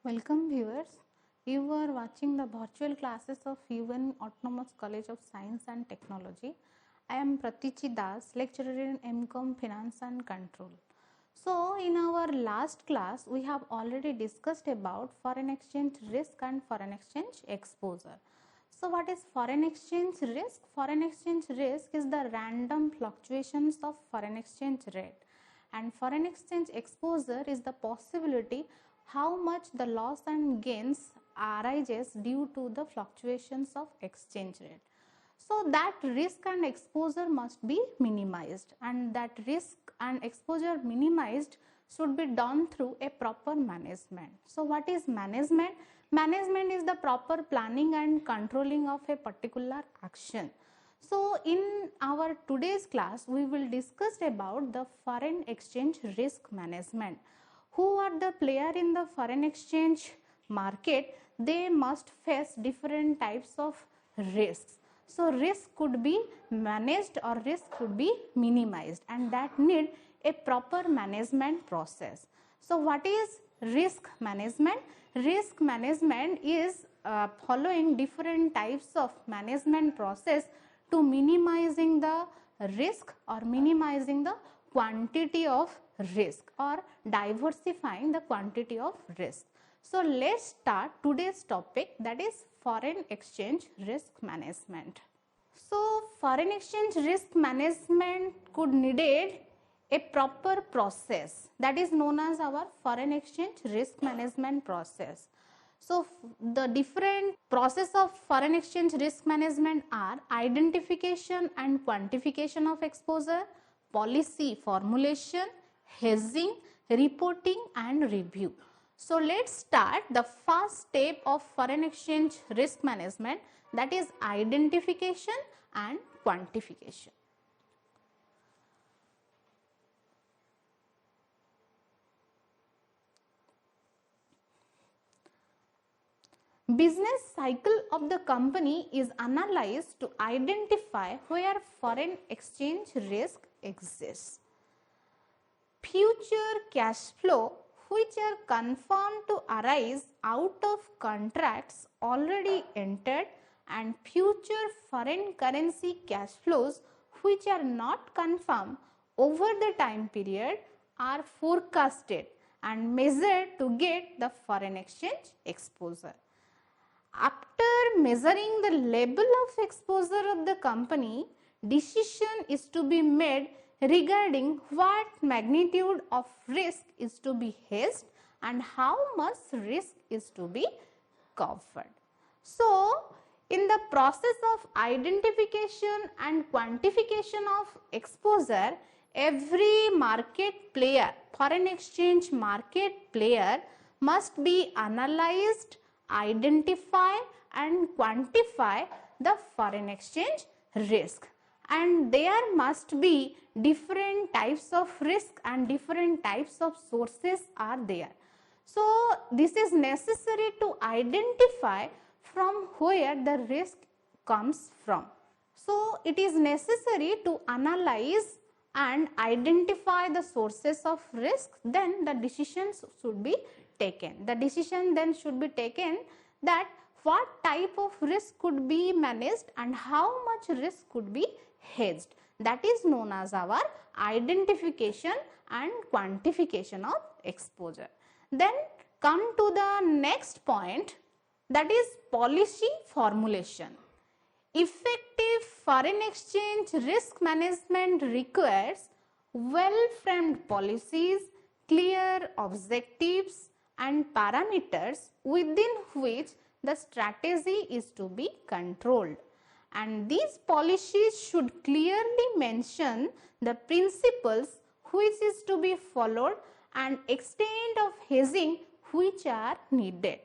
Welcome viewers. You are watching the virtual classes of UN Autonomous College of Science and Technology. I am Pratichi Das, lecturer in MCom Finance and Control. So, in our last class, we have already discussed about foreign exchange risk and foreign exchange exposure. So, what is foreign exchange risk? Foreign exchange risk is the random fluctuations of foreign exchange rate, and foreign exchange exposure is the possibility how much the loss and gains arises due to the fluctuations of exchange rate. So that risk and exposure must be minimized, and that risk and exposure minimized should be done through a proper management. So what is management? Management is the proper planning and controlling of a particular action. So in our today's class, we will discuss about the foreign exchange risk management. Who are the player in the foreign exchange market? They must face different types of risks. So risk could be managed or risk could be minimized, and that need a proper management process. So what is risk management? Risk management is following different types of management process to minimizing the risk or minimizing the quantity of risk or diversifying the quantity of risk. So let's start today's topic, that is foreign exchange risk management. So foreign exchange risk management could needed a proper process that is known as our foreign exchange risk management process. So the different process of foreign exchange risk management are identification and quantification of exposure, policy formulation, hedging, reporting and review. So let's start the first step of foreign exchange risk management, that is identification and quantification. Business cycle of the company is analyzed to identify where foreign exchange risk exists. Future cash flow which are confirmed to arise out of contracts already entered, and future foreign currency cash flows which are not confirmed over the time period are forecasted and measured to get the foreign exchange exposure. After measuring the level of exposure of the company, decision is to be made regarding what magnitude of risk is to be hedged and how much risk is to be covered. So, in the process of identification and quantification of exposure, every market player, foreign exchange market player must be analyzed, identify and quantify the foreign exchange risk, and there must be different types of risk and different types of sources are there. So this is necessary to identify from where the risk comes from. So it is necessary to analyze and identify the sources of risk, then the decisions should be taken. The decision then should be taken that what type of risk could be managed and how much risk could be hedged. That is known as our identification and quantification of exposure. Then come to the next point, that is policy formulation. Effective foreign exchange risk management requires well-framed policies, clear objectives and parameters within which the strategy is to be controlled, and these policies should clearly mention the principles which is to be followed and extent of hedging which are needed.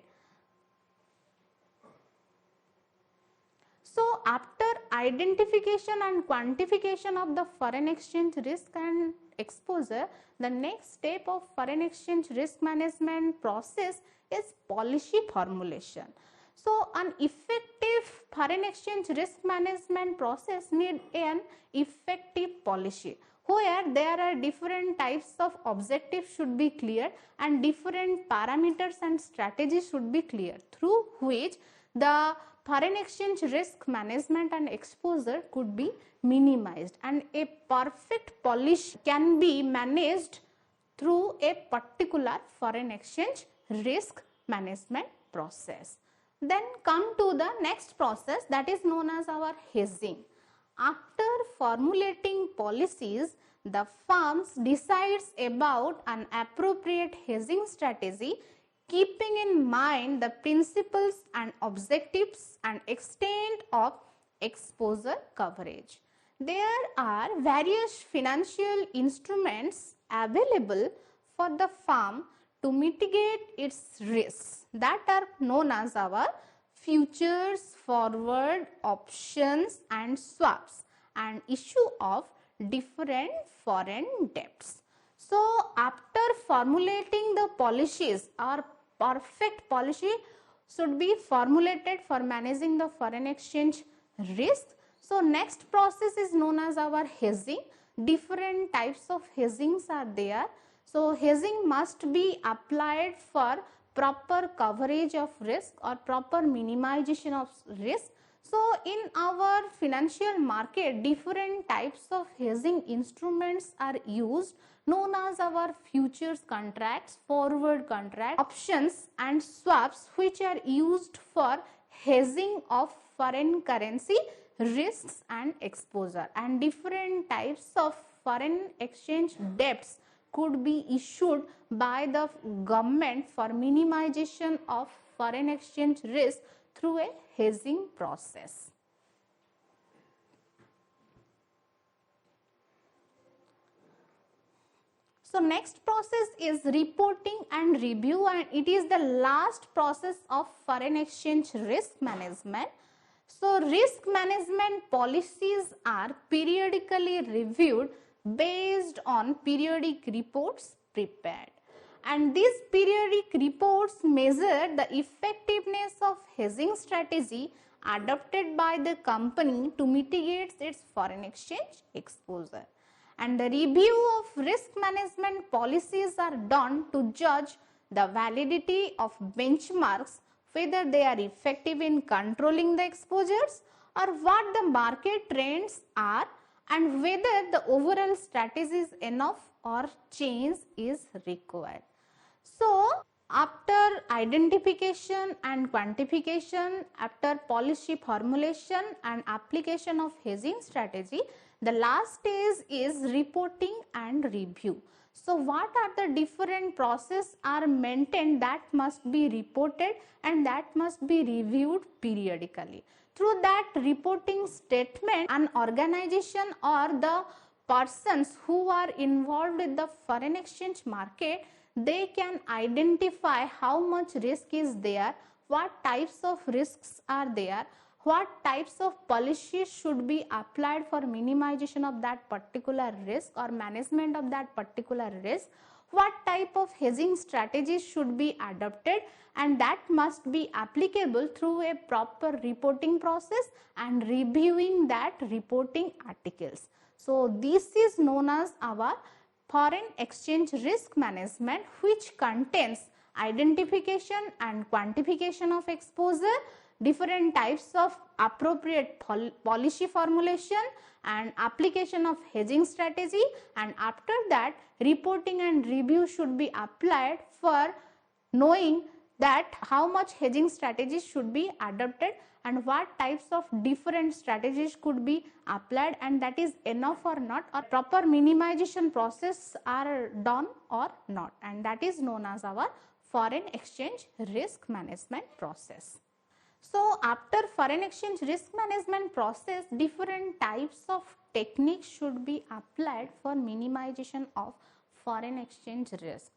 So after identification and quantification of the foreign exchange risk and exposure, the next step of foreign exchange risk management process is policy formulation. So an effective foreign exchange risk management process need an effective policy. where there are different types of objectives should be clear and different parameters and strategies should be clear, through which the foreign exchange risk management and exposure could be minimized, and a perfect policy can be managed through a particular foreign exchange risk management process. Then come to the next process, that is known as our hedging. After formulating policies, the firms decides about an appropriate hedging strategy, keeping in mind the principles and objectives and extent of exposure coverage. There are various financial instruments available for the firm to mitigate its risks, that are known as our futures, forward, options and swaps, and issue of different foreign debts. So, after formulating the policies, or perfect policy should be formulated for managing the foreign exchange risk. So, next process is known as our hedging. Different types of hedgings are there. So, hedging must be applied for proper coverage of risk or proper minimization of risk. So, in our financial market, different types of hedging instruments are used, known as our futures contracts, forward contracts, options and swaps, which are used for hedging of foreign currency risks and exposure. And different types of foreign exchange debts could be issued by the government for minimization of foreign exchange risk through a hedging process. So, next process is reporting and review, and it is the last process of foreign exchange risk management. So, risk management policies are periodically reviewed based on periodic reports prepared, and these periodic reports measure the effectiveness of hedging strategy adopted by the company to mitigate its foreign exchange exposure. And the review of risk management policies are done to judge the validity of benchmarks, whether they are effective in controlling the exposures or what the market trends are, and whether the overall strategy is enough or change is required. So, after identification and quantification, after policy formulation and application of hedging strategy, the last stage is reporting and review. So, what are the different processes are maintained that must be reported and that must be reviewed periodically. Through that reporting statement, an organization or the persons who are involved with the foreign exchange market, they can identify how much risk is there, what types of risks are there, what types of policies should be applied for minimization of that particular risk or management of that particular risk, what type of hedging strategies should be adopted, and that must be applicable through a proper reporting process and reviewing that reporting articles. So, this is known as our foreign exchange risk management, which contains identification and quantification of exposure, different types of appropriate policy formulation and application of hedging strategy, and after that reporting and review should be applied for knowing that how much hedging strategies should be adopted and what types of different strategies could be applied, and that is enough or not, or proper minimization process are done or not, and that is known as our foreign exchange risk management process. So, after foreign exchange risk management process, different types of techniques should be applied for minimization of foreign exchange risk.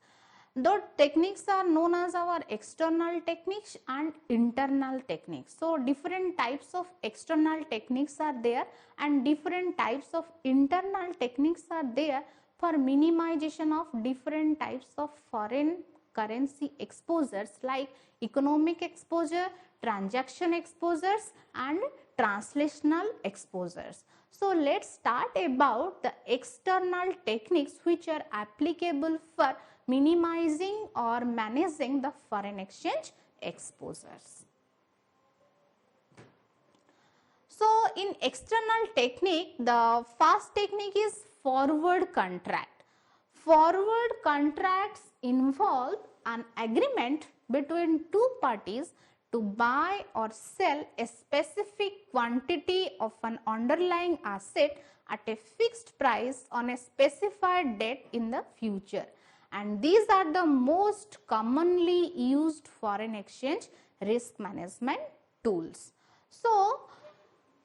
Those techniques are known as our external techniques and internal techniques. So, different types of external techniques are there and different types of internal techniques are there for minimization of different types of foreign currency exposures like economic exposure, transaction exposures and translational exposures. So let's start about the external techniques which are applicable for minimizing or managing the foreign exchange exposures. So in external technique, the first technique is forward contract. Forward contracts involve an agreement between two parties to buy or sell a specific quantity of an underlying asset at a fixed price on a specified date in the future. And these are the most commonly used foreign exchange risk management tools. So,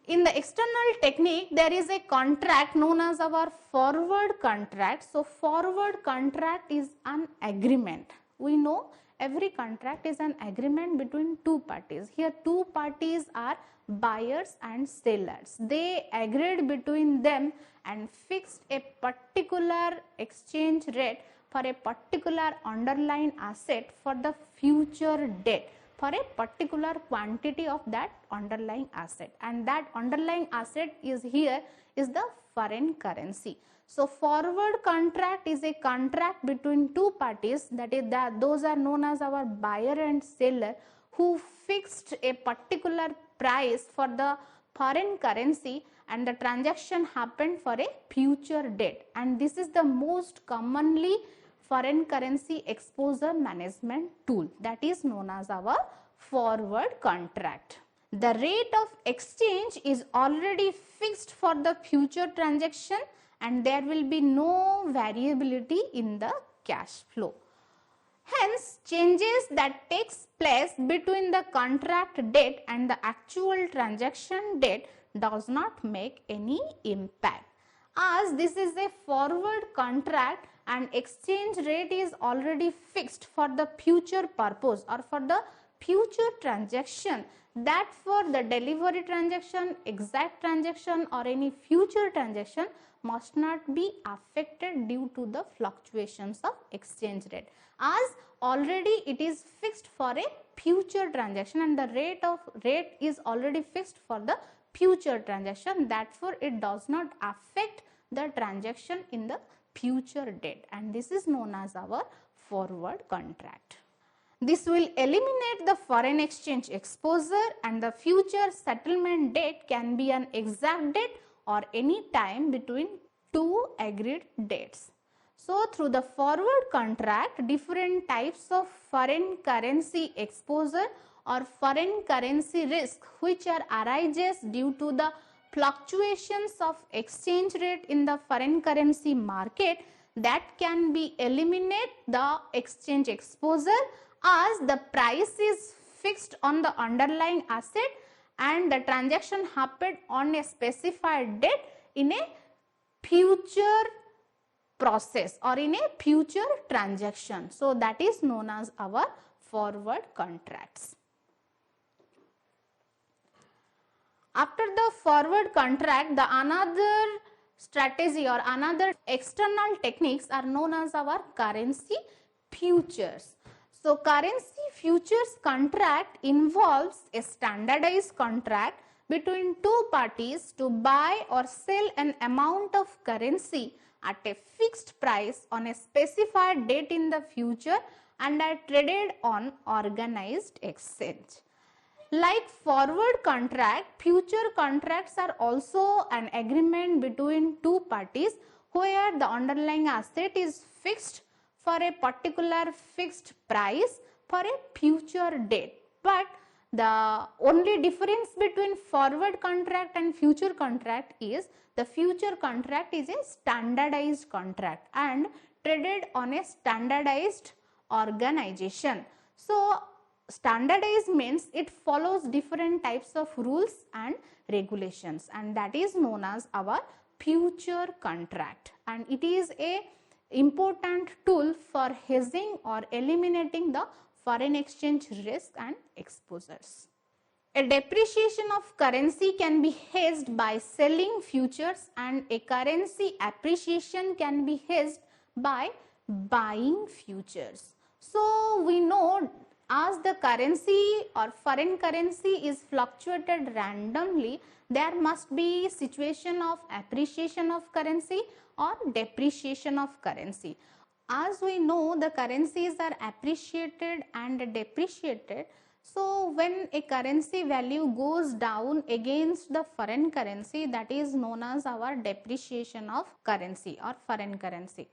in the external technique, there is a contract known as our forward contract. So, forward contract is an agreement. We know every contract is an agreement between two parties. Here, two parties are buyers and sellers. They agreed between them and fixed a particular exchange rate for a particular underlying asset for the future date, for a particular quantity of that underlying asset, and that underlying asset is here is the foreign currency. So forward contract is a contract between two parties, that is those are known as our buyer and seller, who fixed a particular price for the foreign currency and the transaction happened for a future date, and this is the most commonly foreign currency exposure management tool, that is known as our forward contract. The rate of exchange is already fixed for the future transaction and there will be no variability in the cash flow. Hence, changes that takes place between the contract date and the actual transaction date does not make any impact. As this is a forward contract and exchange rate is already fixed for the future purpose or for the future transaction, that for the delivery transaction, exact transaction or any future transaction must not be affected due to the fluctuations of exchange rate, as already it is fixed for a future transaction and the rate is already fixed for the future transaction, therefore it does not affect the transaction in the future date, and this is known as our forward contract. This will eliminate the foreign exchange exposure and the future settlement date can be an exact date or any time between two agreed dates. So, through the forward contract, different types of foreign currency exposure or foreign currency risk which are arises due to the fluctuations of exchange rate in the foreign currency market, that can be eliminate the exchange exposure as the price is fixed on the underlying asset and the transaction happened on a specified date in a future process or in a future transaction. So, that is known as our forward contracts. After the forward contract, the another strategy or another external techniques are known as our currency futures. So, currency futures contract involves a standardized contract between two parties to buy or sell an amount of currency at a fixed price on a specified date in the future and are traded on organized exchange. Like forward contract, future contracts are also an agreement between two parties where the underlying asset is fixed for a particular fixed price for a future date. But the only difference between forward contract and future contract is the future contract is a standardized contract and traded on a standardized organization. So, standardized means it follows different types of rules and regulations, and that is known as our future contract, and it is a important tool for hedging or eliminating the foreign exchange risk and exposures. A depreciation of currency can be hedged by selling futures and a currency appreciation can be hedged by buying futures. So, we know As the currency or foreign currency is fluctuated randomly, there must be situation of appreciation of currency or depreciation of currency. As we know, the currencies are appreciated and depreciated. So when a currency value goes down against the foreign currency, that is known as our depreciation of currency or foreign currency.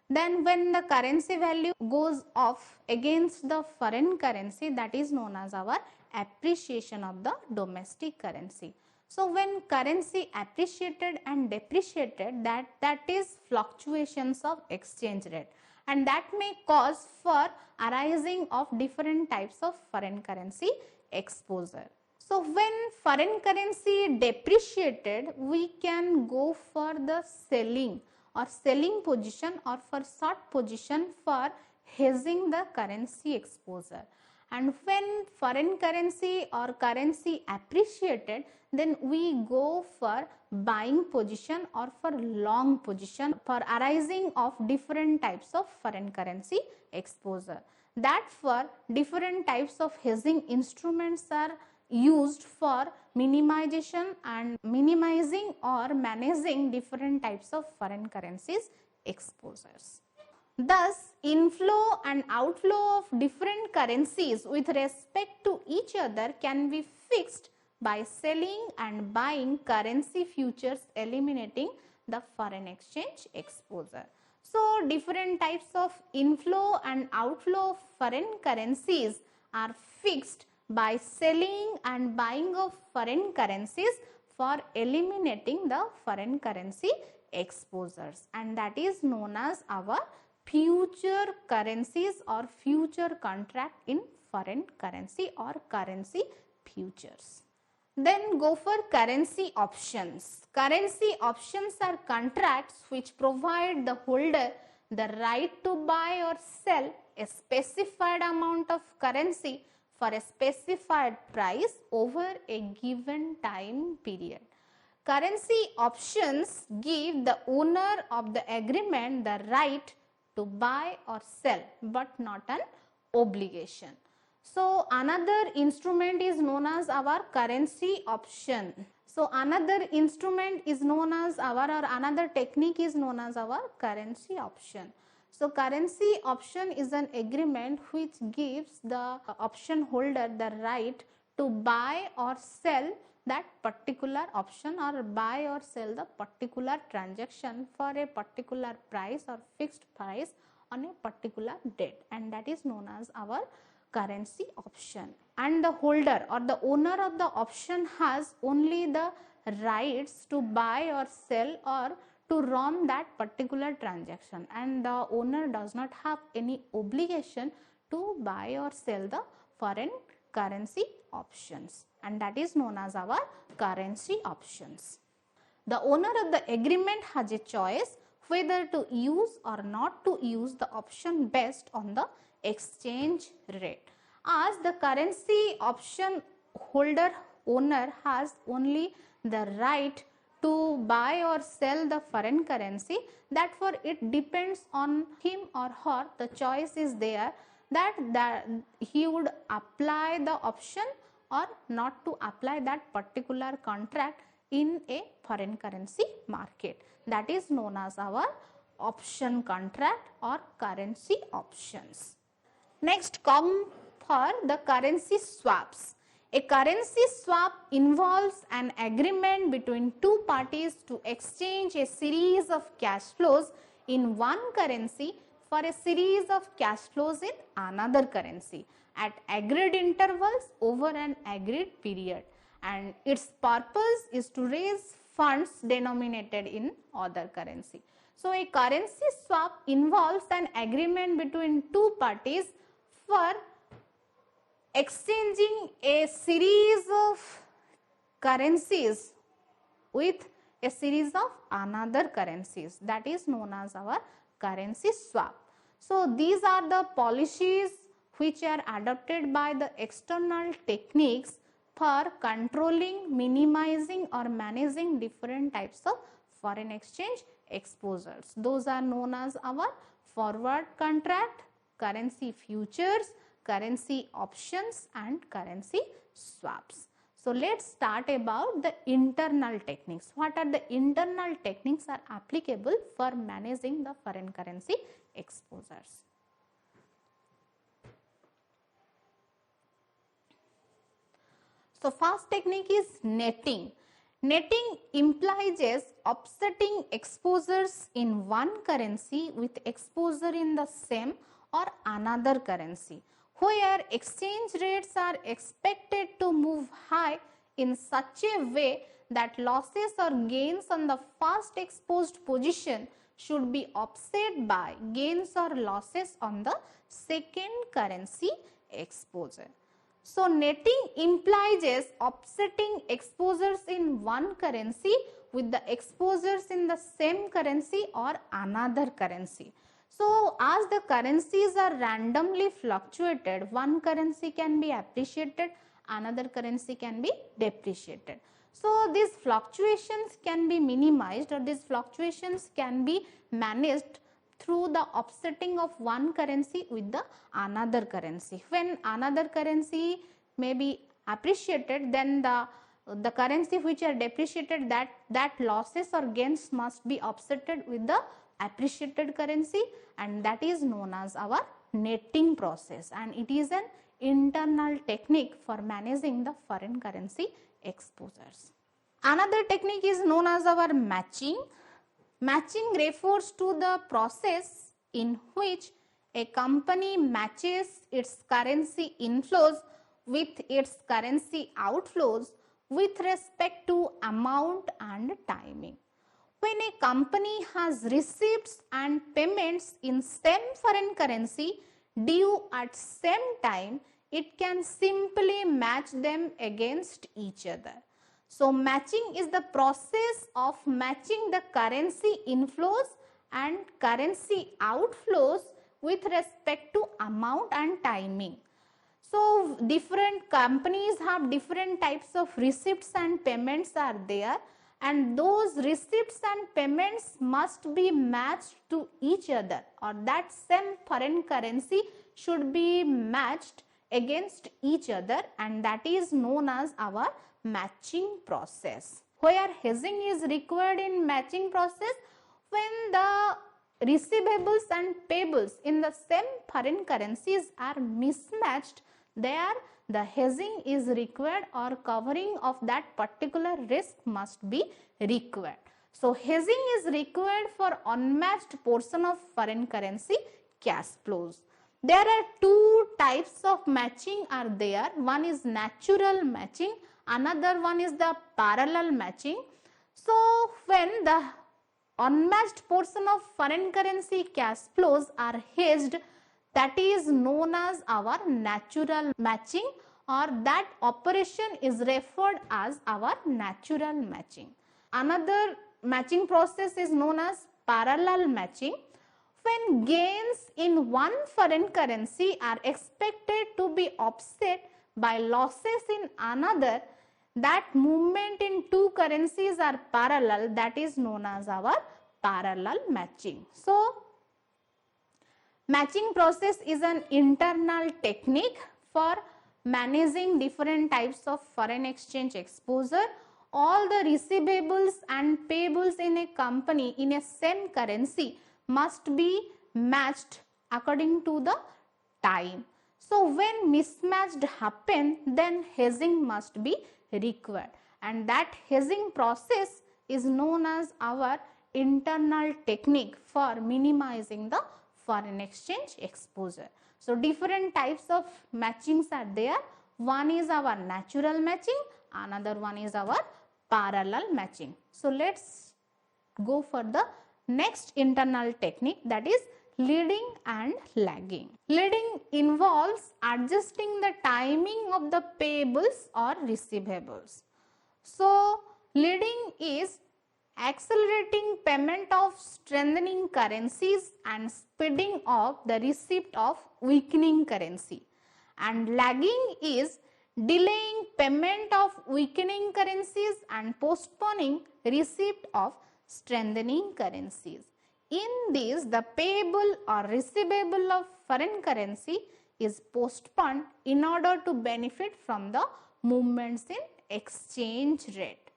Then when the currency value goes off against the foreign currency, that is known as our appreciation of the domestic currency. So when currency appreciated and depreciated, that is fluctuations of exchange rate, and that may cause for arising of different types of foreign currency exposure. So when foreign currency depreciated, we can go for the selling or selling position or for short position for hedging the currency exposure. And when foreign currency or currency appreciated, then we go for buying position or for long position for arising of different types of foreign currency exposure. That for different types of hedging instruments are used for minimization and minimizing or managing different types of foreign currencies exposures. Thus, inflow and outflow of different currencies with respect to each other can be fixed by selling and buying currency futures, eliminating the foreign exchange exposure. So, different types of inflow and outflow of foreign currencies are fixed by selling and buying of foreign currencies for eliminating the foreign currency exposures, and that is known as our future currencies or future contract in foreign currency or currency futures. Then go for currency options. Currency options are contracts which provide the holder the right to buy or sell a specified amount of currency for a specified price over a given time period. Currency options give the owner of the agreement the right to buy or sell, but not an obligation. So another instrument is known as our currency option. So another instrument is known as our, or another technique is known as our currency option. So currency option is an agreement which gives the option holder the right to buy or sell that particular option or buy or sell the particular transaction for a particular price or fixed price on a particular date, and that is known as our currency option. And the holder or the owner of the option has only the rights to buy or sell or to run that particular transaction, and the owner does not have any obligation to buy or sell the foreign currency options, and that is known as our currency options. The owner of the agreement has a choice whether to use or not to use the option based on the exchange rate. As the currency option holder owner has only the right to buy or sell the foreign currency, therefore it depends on him or her, the choice is there that he would apply the option or not to apply that particular contract in a foreign currency market. That is known as our option contract or currency options. Next come for the currency swaps. A currency swap involves an agreement between two parties to exchange a series of cash flows in one currency for a series of cash flows in another currency at agreed intervals over an agreed period, and its purpose is to raise funds denominated in other currency. So a currency swap involves an agreement between two parties for exchanging a series of currencies with a series of another currencies, that is known as our currency swap. So these are the policies which are adopted by the external techniques for controlling, minimizing or managing different types of foreign exchange exposures. Those are known as our forward contract, currency futures, currency options and currency swaps. So let's start about the internal techniques. What are the internal techniques are applicable for managing the foreign currency exposures? So first technique is netting. Netting implies offsetting exposures in one currency with exposure in the same or another currency, where exchange rates are expected to move high in such a way that losses or gains on the first exposed position should be offset by gains or losses on the second currency exposure. So netting implies offsetting exposures in one currency with the exposures in the same currency or another currency. So as the currencies are randomly fluctuated, one currency can be appreciated, another currency can be depreciated. So these fluctuations can be minimized, or these fluctuations can be managed through the offsetting of one currency with the another currency. When another currency may be appreciated, then the currency which are depreciated, that losses or gains must be offsetted with the appreciated currency, and that is known as our netting process, and it is an internal technique for managing the foreign currency exposures. Another technique is known as our matching. Matching refers to the process in which a company matches its currency inflows with its currency outflows with respect to amount and timing. When a company has receipts and payments in same foreign currency due at same time, it can simply match them against each other. So matching is the process of matching the currency inflows and currency outflows with respect to amount and timing. So different companies have different types of receipts and payments are there, and those receipts and payments must be matched to each other, or that same foreign currency should be matched against each other, and that is known as our matching process. Where hedging is required in matching process, when the receivables and payables in the same foreign currencies are mismatched, there the hedging is required, or covering of that particular risk must be required. So hedging is required for unmatched portion of foreign currency cash flows. There are two types of matching are there. One is natural matching, another one is the parallel matching. So when the unmatched portion of foreign currency cash flows are hedged, that is known as our natural matching, or that operation is referred as our natural matching. Another matching process is known as parallel matching. When gains in one foreign currency are expected to be offset by losses in another, that movement in two currencies are parallel, that is known as our parallel matching. So matching process is an internal technique for managing different types of foreign exchange exposure. All the receivables and payables in a company in a same currency must be matched according to the time. So when mismatched happen, then hedging must be required, and that hedging process is known as our internal technique for minimizing the foreign exchange exposure. So different types of matchings are there. One is our natural matching, another one is our parallel matching. So let's go for the next internal technique, that is leading and lagging. Leading involves adjusting the timing of the payables or receivables. So leading is accelerating payment of strengthening currencies and speeding up the receipt of weakening currency, and lagging is delaying payment of weakening currencies and postponing receipt of strengthening currencies. In this, the payable or receivable of foreign currency is postponed in order to benefit from the movements in exchange rate.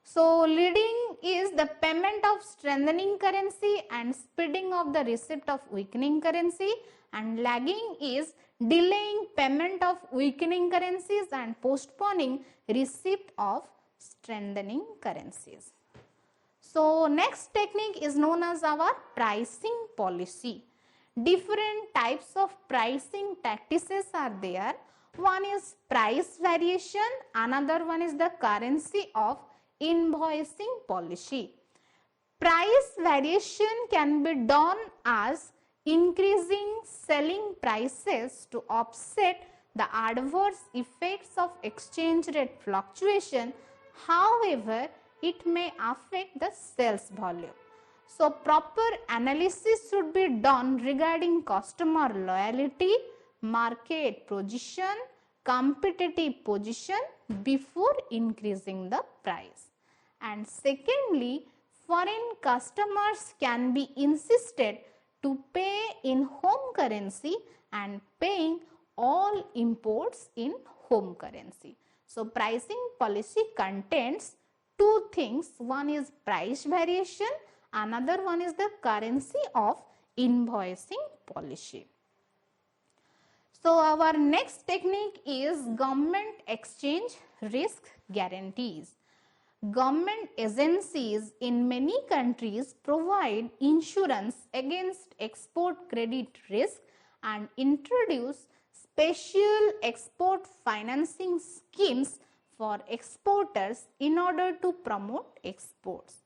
So, leading is the payment of strengthening currency and speeding of the receipt of weakening currency, and lagging is delaying payment of weakening currencies and postponing receipt of strengthening currencies. So, next technique is known as our pricing policy. Different types of pricing practices are there. One is price variation, another one is the currency of invoicing policy. Price variation can be done as increasing selling prices to offset the adverse effects of exchange rate fluctuation. However, it may affect the sales volume. So, proper analysis should be done regarding customer loyalty, market position, competitive position before increasing the price. And secondly, foreign customers can be insisted to pay in home currency and paying all imports in home currency. So, pricing policy contains two things. One is price variation, another one is the currency of invoicing policy. So, our next technique is government exchange risk guarantees. Government agencies in many countries provide insurance against export credit risk and introduce special export financing schemes for exporters in order to promote exports.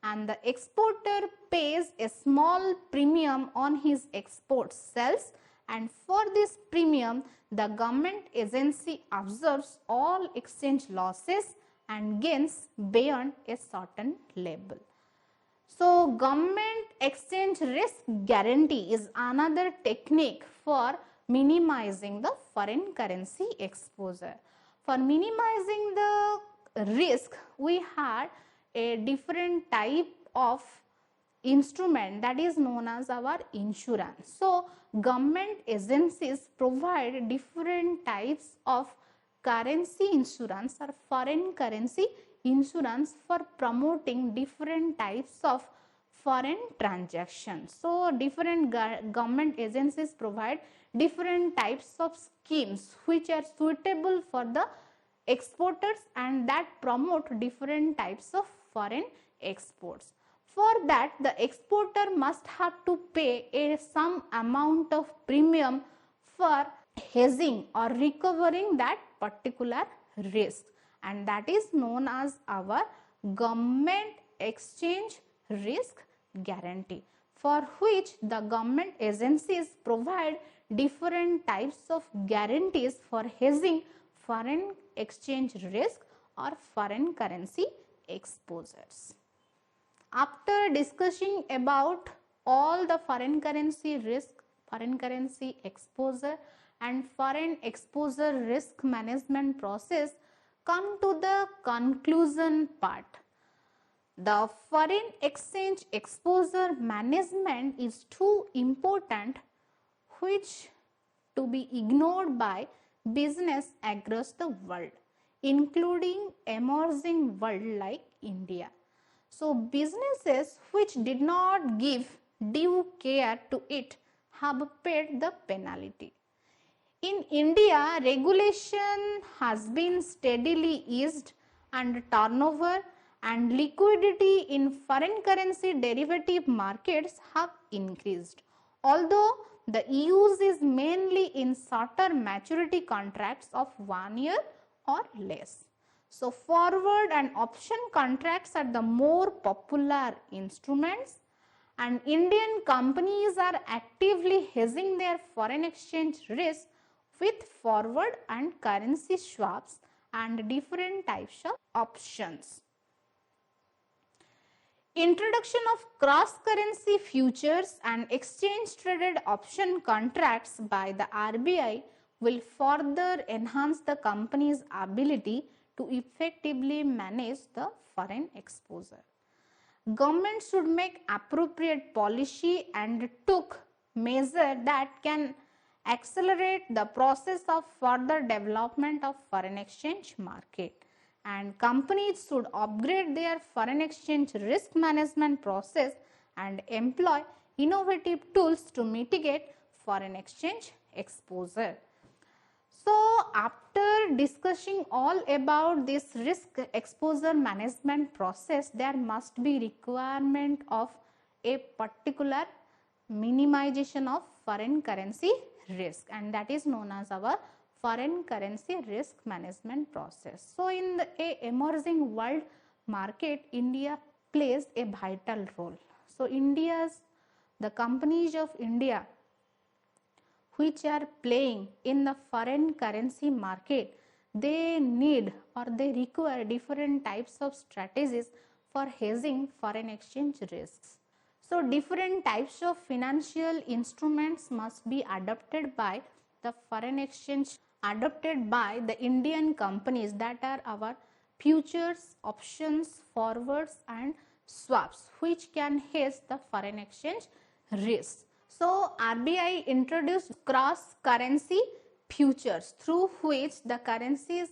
And the exporter pays a small premium on his export sales, and for this premium the government agency absorbs all exchange losses and gains beyond a certain level. So, government exchange risk guarantee is another technique for minimizing the foreign currency exposure. For minimizing the risk, we had a different type of instrument that is known as our insurance. So, government agencies provide different types of currency insurance or foreign currency insurance for promoting different types of foreign transactions. So, different government agencies provide different types of schemes which are suitable for the exporters and that promote different types of foreign exports. For that, the exporter must have to pay some amount of premium for hedging or recovering that particular risk, and that is known as our government exchange risk guarantee, for which the government agencies provide different types of guarantees for hedging foreign exchange risk or foreign currency exposures. After discussing about all the foreign currency risk, foreign currency exposure and foreign exposure risk management process, come to the conclusion part. The foreign exchange exposure management is too important which to be ignored by business across the world, including emerging world like India. So, businesses which did not give due care to it have paid the penalty. In India, regulation has been steadily eased and turnover and liquidity in foreign currency derivative markets have increased. Although the use is mainly in shorter maturity contracts of 1 year or less. So, forward and option contracts are the more popular instruments, and Indian companies are actively hedging their foreign exchange risk with forward and currency swaps and different types of options. Introduction of cross currency futures and exchange traded option contracts by the RBI will further enhance the company's ability to effectively manage the foreign exposure. Government should make appropriate policy and took measures that can accelerate the process of further development of foreign exchange market. And companies should upgrade their foreign exchange risk management process and employ innovative tools to mitigate foreign exchange exposure. So, after discussing all about this risk exposure management process, there must be requirement of a particular minimization of foreign currency risk, and that is known as our foreign currency risk management process. So, in a emerging world market, India plays a vital role. So, the companies of India which are playing in the foreign currency market, they need or they require different types of strategies for hedging foreign exchange risks. So, different types of financial instruments must be adopted by the foreign exchange, adopted by the Indian companies, that are our futures, options, forwards and swaps, which can hedge the foreign exchange risks. So, RBI introduced cross currency futures, through which the currencies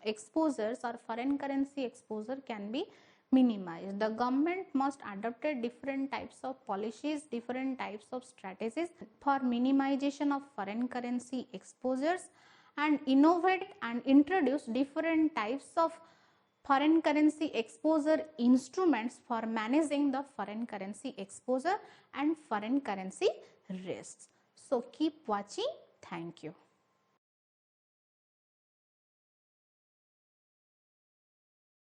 exposures or foreign currency exposure can be minimized. The government must adopt different types of policies, different types of strategies for minimization of foreign currency exposures, and innovate and introduce different types of foreign currency exposure instruments for managing the foreign currency exposure and foreign currency risks. So, keep watching. Thank you.